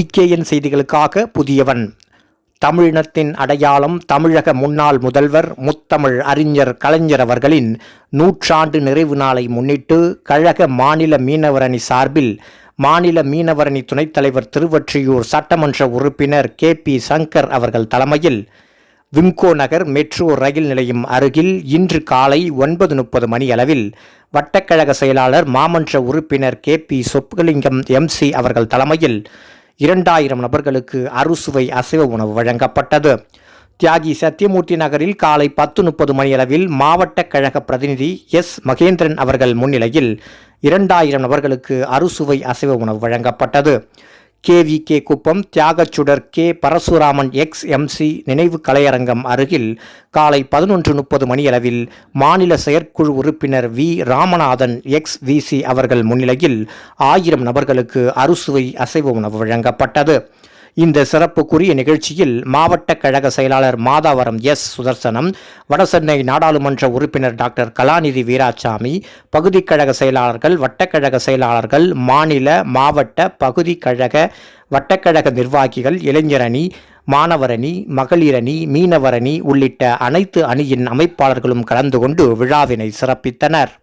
TKN செய்திகளுக்காக புதியவன். தமிழினத்தின் அடையாளம் தமிழக முன்னாள் முதல்வர் முத்தமிழ் அறிஞர் கலைஞர் அவர்களின் 100ஆண்டு நிறைவு நாளை முன்னிட்டு கழக மாநில மீனவரணி சார்பில் மாநில மீனவரணி துணைத் தலைவர் திருவொற்றியூர் சட்டமன்ற உறுப்பினர் KP சங்கர் அவர்கள் தலைமையில் விம்கோ நகர் மெட்ரோ ரயில் நிலையம் அருகில் இன்று காலை 9:30 மணியளவில் வட்டக்கழக செயலாளர் மாமன்ற உறுப்பினர் KP சொப்புலிங்கம் MC அவர்கள் தலைமையில் 2000 நபர்களுக்கு அறுசுவை அசைவ உணவு வழங்கப்பட்டது. தியாகி சத்தியமூர்த்தி நகரில் காலை 10:30 மணியளவில் மாவட்ட கழக பிரதிநிதி S. மகேந்திரன் அவர்கள் முன்னிலையில் 2000 நபர்களுக்கு அறுசுவை அசைவ உணவு வழங்கப்பட்டது. KVK குப்பம் தியாகச்சுடர் K. பரசுராமன் XMC நினைவு கலையரங்கம் அருகில் காலை 11:30 மணியளவில் மாநில செயற்குழு உறுப்பினர் V. ராமநாதன் XVC அவர்கள் முன்னிலையில் 1000 நபர்களுக்கு அறுசுவை அசைவ உணவு வழங்கப்பட்டது. இந்த சிறப்புக்குரிய நிகழ்ச்சியில் மாவட்ட கழக செயலாளர் மாதாவரம் S. சுதர்சனம், வடசென்னை நாடாளுமன்ற உறுப்பினர் டாக்டர் கலாநிதி வீராசாமி, பகுதி கழக செயலாளர்கள், வட்டக்கழக செயலாளர்கள், மாநில மாவட்ட பகுதி கழக வட்டக்கழக நிர்வாகிகள், இளைஞரணி, மாணவரணி, மகளிரணி, மீனவரணி உள்ளிட்ட அனைத்து அணியின் அமைப்பாளர்களும் கலந்து கொண்டு விழாவினை சிறப்பித்தனர்.